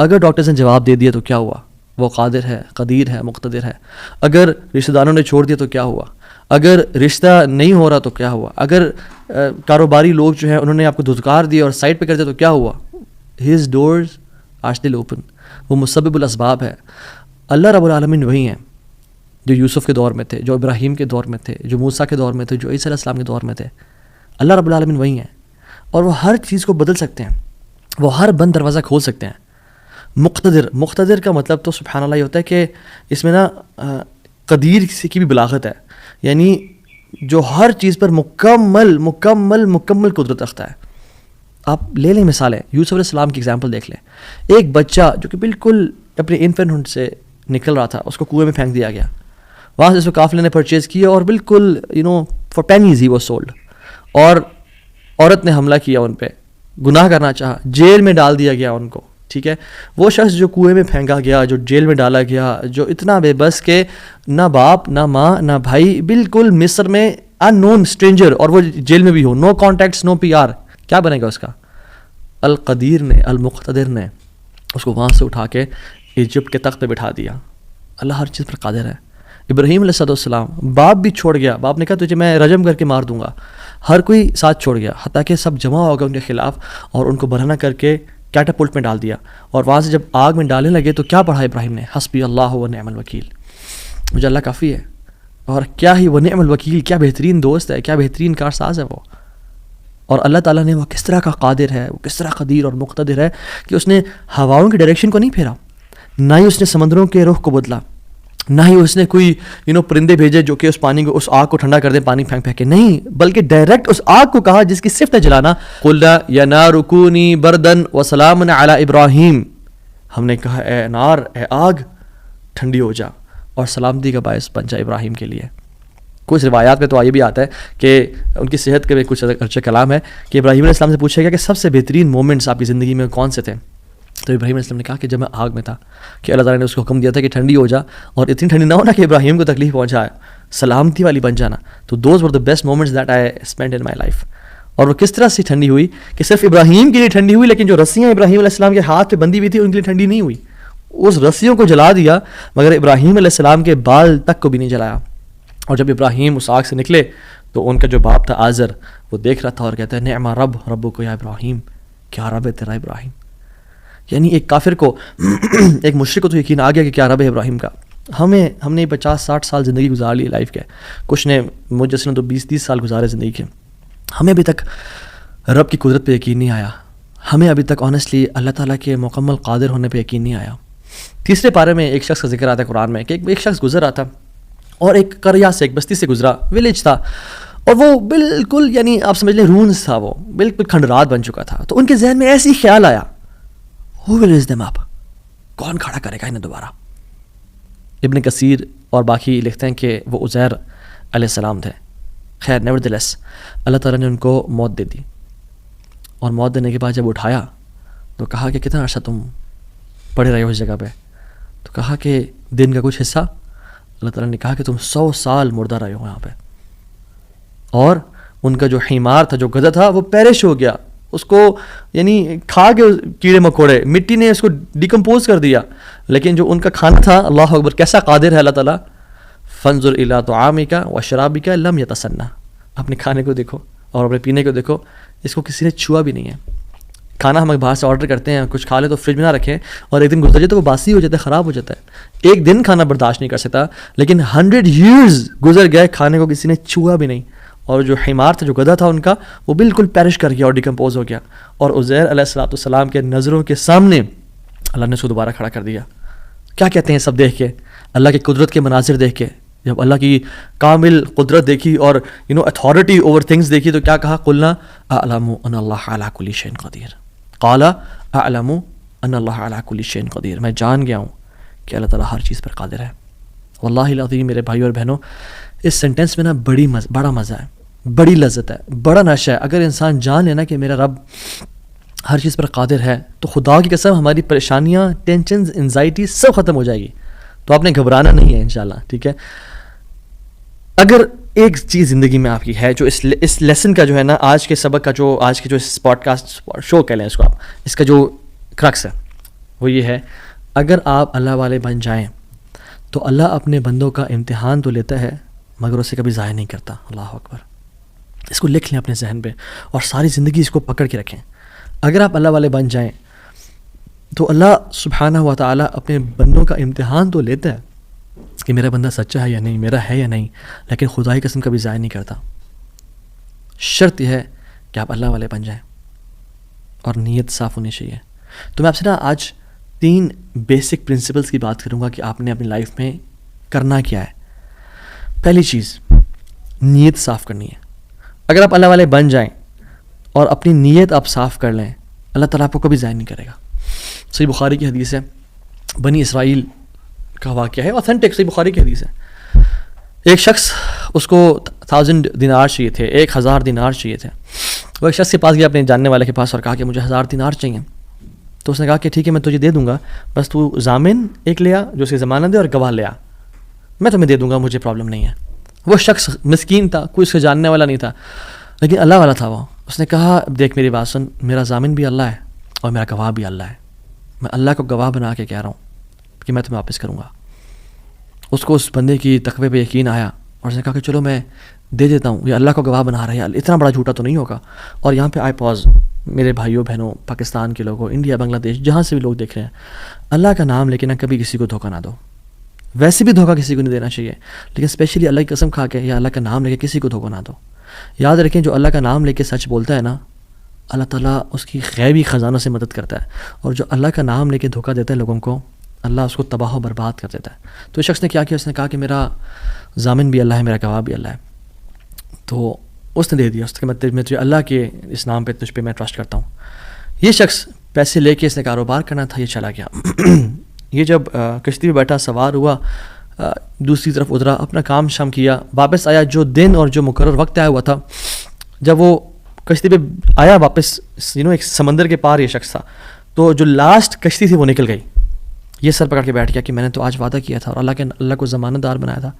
اگر ڈاکٹرز نے جواب دے دیا تو کیا ہوا؟ وہ قادر ہے، قدیر ہے، مقتدر ہے. اگر رشتہ داروں نے چھوڑ دیا تو کیا ہوا؟ اگر رشتہ نہیں ہو رہا تو کیا ہوا؟ اگر کاروباری لوگ جو ہیں انہوں نے آپ کو دھتکار دیا اور سائڈ پہ کر دیا تو کیا ہوا؟ His doors are still open. وہ مسبب الاسباب ہے. اللہ رب العالمین وہی ہیں جو یوسف کے دور میں تھے، جو ابراہیم کے دور میں تھے، جو موسیٰ کے دور میں تھے، جو عیسیٰ علیہ السلام کے دور میں تھے. اللہ رب العالمین وہی ہیں اور وہ ہر چیز کو بدل سکتے ہیں، وہ ہر بند دروازہ کھول سکتے ہیں. مقتدر کا مطلب تو سبحان اللہ یہ ہوتا ہے کہ اس میں نا قدیر کی بھی بلاغت ہے، یعنی جو ہر چیز پر مکمل مکمل مکمل قدرت رکھتا ہے. آپ لے لیں مثالیں، یوسف علیہ السلام کی ایگزامپل دیکھ لیں. ایک بچہ جو کہ بالکل اپنے انفینٹ سے نکل رہا تھا، اس کو کنویں میں پھینک دیا گیا. وہاں سے اس کو قافلے نے پرچیز کیا اور بالکل for pennies he was sold. اور عورت نے حملہ کیا ان پہ، گناہ کرنا چاہا، جیل میں ڈال دیا گیا ان کو. ٹھیک ہے، وہ شخص جو کنویں میں پھینکا گیا، جو جیل میں ڈالا گیا، جو اتنا بے بس کہ نہ باپ نہ ماں نہ بھائی، بالکل مصر میں ان نون اسٹرینجر، اور وہ جیل میں بھی ہو، نو کانٹیکٹس نو پی آر، کیا بنے گا اس کا؟ القدیر نے، المقتدر نے اس کو وہاں سے اٹھا کے ایجپٹ کے تخت پہ بٹھا دیا. اللہ ہر چیز پر قادر ہے. ابراہیم علیہ السلام باپ بھی چھوڑ گیا، باپ نے کہا تجھے میں رجم کر کے مار دوں گا، ہر کوئی ساتھ چھوڑ گیا، حتیٰ کہ سب جمع ہو گئے ان کے خلاف اور ان کو برہنہ کر کے کیٹاپلٹ میں ڈال دیا. اور وہاں سے جب آگ میں ڈالنے لگے تو کیا پڑھا ابراہیم نے؟ حسبی اللہ و نعم الوکیل، مجھے اللہ کافی ہے. اور کیا ہی وہ نعم الوکیل، کیا بہترین دوست ہے، کیا بہترین کارساز ہے وہ. اور اللہ تعالیٰ نے وہ کس طرح کا قادر ہے، وہ کس طرح قدیر اور مقتدر ہے کہ اس نے ہواؤں کی ڈائریکشن کو نہیں پھیرا، نہ ہی اس نے سمندروں کے رخ کو بدلا، نہ ہی اس نے کوئی پرندے بھیجے جو کہ اس پانی کو، اس آگ کو ٹھنڈا کر دیں پانی پھینک پھینک کے، نہیں، بلکہ ڈائریکٹ اس آگ کو کہا جس کی صفت ہے جلانا. قلنا یا نار کونی بردن وسلام علی ابراہیم، ہم نے کہا اے نار، اے آگ ٹھنڈی ہو جا اور سلامتی کا باعث بن جا ابراہیم کے لیے. کچھ روایات میں تو یہ بھی آتا ہے کہ ان کی صحت کے بھی کچھ اچھا کلام ہے کہ ابراہیم علیہ السلام سے پوچھا گیا کہ سب سے بہترین مومنٹس آپ کی زندگی میں کون سے تھے؟ تو ابراہیم علیہ السلام نے کہا کہ جب میں آگ میں تھا، کہ اللہ تعالیٰ نے اس کو حکم دیا تھا کہ ٹھنڈی ہو جا، اور اتنی ٹھنڈی نہ ہونا کہ ابراہیم کو تکلیف پہنچائے، سلامتی والی بن جانا. تو those were the best moments that I spend in my life. اور وہ کس طرح سے ٹھنڈی ہوئی کہ صرف ابراہیم کے لیے ٹھنڈی ہوئی، لیکن جو رسیاں ابراہیم علیہ السلام کے ہاتھ پہ بندھی ہوئی تھی ان کے لیے ٹھنڈی نہیں ہوئی. اس رسیوں کو جلا دیا مگر ابراہیم علیہ السلام کے بال تک کو بھی نہیں جلایا. اور جب ابراہیم اس آگ سے نکلے تو ان کا جو باپ تھا آزر، وہ دیکھ رہا تھا اور کہتا ہے نعم رب ربک یا ابراہیم، کیا رب ہے تیرا ابراہیم. یعنی ایک کافر کو ایک مشرک کو تو یقین آ گیا کہ کیا رب ہے ابراہیم کا. ہم نے 50-60 سال زندگی گزار لی لائف کے، کچھ نے مجھ جیسے نے تو 20-30 سال گزارے زندگی کے. ہمیں ابھی تک رب کی قدرت پہ یقین نہیں آیا، ہمیں ابھی تک آنیسٹلی اللہ تعالیٰ کے مکمل قادر ہونے پہ یقین نہیں آیا. تیسرے پارے میں ایک شخص کا ذکر آتا ہے قرآن میں کہ ایک شخص گزر رہا تھا اور ایک قریہ سے، ایک بستی سے گزرا، ولیج تھا، اور وہ بالکل یعنی آپ سمجھ لیں رونز تھا، وہ بالکل کھنڈرات بن چکا تھا. تو ان کے ذہن میں ایسی خیال آیا، who will raise them up؟ کون کھڑا کرے گا انہیں دوبارہ؟ ابن کثیر اور باقی لکھتے ہیں کہ وہ عزیر علیہ السلام تھے. خیر نیورتھلیس اللہ تعالیٰ نے ان کو موت دے دی، اور موت دینے کے بعد جب اٹھایا تو کہا کہ کتنا عرصہ تم پڑے رہے ہو اس جگہ پہ؟ تو کہا کہ دن کا کچھ حصہ. اللہ تعالیٰ نے کہا کہ تم 100 سال مردہ رہے ہو یہاں پہ. اور ان کا جو حمار تھا، جو گدھا تھا، وہ پیرش ہو گیا، اس کو یعنی کھا کے کیڑے مکوڑے، مٹی نے اس کو ڈیکمپوز کر دیا. لیکن جو ان کا کھانا تھا، اللہ اکبر کیسا قادر ہے اللہ تعالیٰ. فانظر الی طعامک وشرابک لم یتسنہ، اپنے کھانے کو دیکھو اور اپنے پینے کو دیکھو، اس کو کسی نے چھوا بھی نہیں ہے. کھانا ہم باہر سے آرڈر کرتے ہیں، کچھ کھا لیں تو فریج میں نہ رکھیں، اور ایک دن گزر جائے تو وہ باسی ہو جاتا ہے، خراب ہو جاتا ہے. ایک دن کھانا برداشت نہیں کر سکتا، لیکن 100 years گزر گئے، کھانے کو کسی نے چھوا بھی نہیں. اور جو حمار تھا، جو گدھا تھا ان کا، وہ بالکل پیرش کر گیا اور ڈیکمپوز ہو گیا. اور عزیر علیہ السلام کے نظروں کے سامنے اللہ نے اس کو دوبارہ کھڑا کر دیا. کیا کہتے ہیں سب دیکھ کے، اللہ کی قدرت کے مناظر دیکھ کے، جب اللہ کی کامل قدرت دیکھی اور اتھارٹی اوور تھنگس دیکھی تو کیا کہا؟ قلنا اعلم ان اللہ علی کل شیء قدیر. قال اعلم ان اللہ علی کل شیء قدیر، میں جان گیا ہوں کہ اللہ تعالیٰ ہر چیز پر قادر ہے. واللہ العظیم میرے بھائی اور بہنوں، اس سینٹینس میں نا بڑا مزہ ہے، بڑی لذت ہے، بڑا نشہ ہے. اگر انسان جان لینا کہ میرا رب ہر چیز پر قادر ہے تو خدا کی قسم ہماری پریشانیاں، ٹینشنز، انزائٹی سب ختم ہو جائے گی. تو آپ نے گھبرانا نہیں ہے انشاءاللہ، ٹھیک ہے. اگر ایک چیز زندگی میں آپ کی ہے جو اس لیسن کا جو ہے نا، آج کے سبق کا جو، آج کے جو اس پوڈ کاسٹ شو کہہ لیں اس کو آپ، اس کا جو کرکس ہے وہ یہ ہے اگر آپ اللہ والے بن جائیں تو اللہ اپنے بندوں کا امتحان تو لیتا ہے مگر اسے کبھی ضائع نہیں کرتا. اللہ اکبر. اس کو لکھ لیں اپنے ذہن پہ اور ساری زندگی اس کو پکڑ کے رکھیں. اگر آپ اللہ والے بن جائیں تو اللہ سبحانہ و تعالیٰ اپنے بندوں کا امتحان تو لیتا ہے کہ میرا بندہ سچا ہے یا نہیں, میرا ہے یا نہیں, لیکن خدا کی قسم کبھی ضائع نہیں کرتا. شرط یہ ہے کہ آپ اللہ والے بن جائیں اور نیت صاف ہونی چاہیے. تو میں آپ سے نا آج 3 بیسک پرنسپلس کی بات کروں گا کہ آپ نے اپنی لائف میں کرنا کیا ہے. پہلی چیز, نیت صاف کرنی ہے. اگر آپ اللہ والے بن جائیں اور اپنی نیت آپ صاف کر لیں, اللہ تعالیٰ آپ کو کبھی ضائع نہیں کرے گا. صحیح بخاری کی حدیث ہے, بنی اسرائیل کا واقعہ ہے, اوتھینٹک صحیح بخاری کی حدیث ہے. ایک شخص, اس کو 1000 دینار چاہیے تھے, 1000 دینار چاہیے تھے. وہ ایک شخص کے پاس گیا, اپنے جاننے والے کے پاس, اور کہا کہ مجھے 1000 دینار چاہیے. تو اس نے کہا کہ ٹھیک ہے میں تجھے دے دوں گا, بس تو ضامن ایک لیا جو اس کی ضمانت دے اور گواہ لیا, میں تمہیں دے دوں گا, مجھے پرابلم نہیں ہے. وہ شخص مسکین تھا, کوئی اس سے جاننے والا نہیں تھا, لیکن اللہ والا تھا وہ. اس نے کہا دیکھ میری بات سن, میرا ضامن بھی اللہ ہے اور میرا گواہ بھی اللہ ہے, میں اللہ کو گواہ بنا کے کہہ رہا ہوں کہ میں تمہیں واپس کروں گا. اس کو اس بندے کی تقوی پہ یقین آیا اور اس نے کہا کہ چلو میں دے دیتا ہوں, یہ اللہ کو گواہ بنا رہا ہے, اتنا بڑا جھوٹا تو نہیں ہوگا. اور یہاں پہ آئی پاز, میرے بھائیوں بہنوں, پاکستان کے لوگوں, انڈیا, بنگلہ دیش, جہاں سے بھی لوگ دیکھ رہے ہیں, اللہ کا نام لے کے نہ کبھی کسی کو دھوکہ نہ دو. ویسے بھی دھوکہ کسی کو نہیں دینا چاہیے, لیکن اسپیشلی اللہ کی قسم کھا کے یا اللہ کا نام لے کے کسی کو دھوکہ نہ دو. یاد رکھیں جو اللہ کا نام لے کے سچ بولتا ہے نا, اللہ تعالیٰ اس کی غیبی خزانوں سے مدد کرتا ہے, اور جو اللہ کا نام لے کے دھوکہ دیتا ہے لوگوں کو, اللہ اس کو تباہ و برباد کر دیتا ہے. تو اس شخص نے کیا کیا, اس نے کہا کہ میرا ضامن بھی اللہ ہے, میرا گواہ بھی اللہ ہے. تو اس نے دے دیا, اس نے میں تجھے اللہ کے اس نام پہ تجھ پہ میں ٹرسٹ کرتا ہوں. یہ شخص پیسے لے کے اس نے کاروبار کرنا تھا, یہ چلا گیا. یہ جب کشتی پہ بیٹھا, سوار ہوا, دوسری طرف اترا, اپنا کام شام کیا, واپس آیا. جو دن اور جو مقرر وقت آیا ہوا تھا, جب وہ کشتی پہ آیا واپس, ایک سمندر کے پار یہ شخص تھا, تو جو لاسٹ کشتی تھی وہ نکل گئی. یہ سر پکڑ کے بیٹھ گیا کہ میں نے تو آج وعدہ کیا تھا اور اللہ کو ضمانت دار بنایا تھا,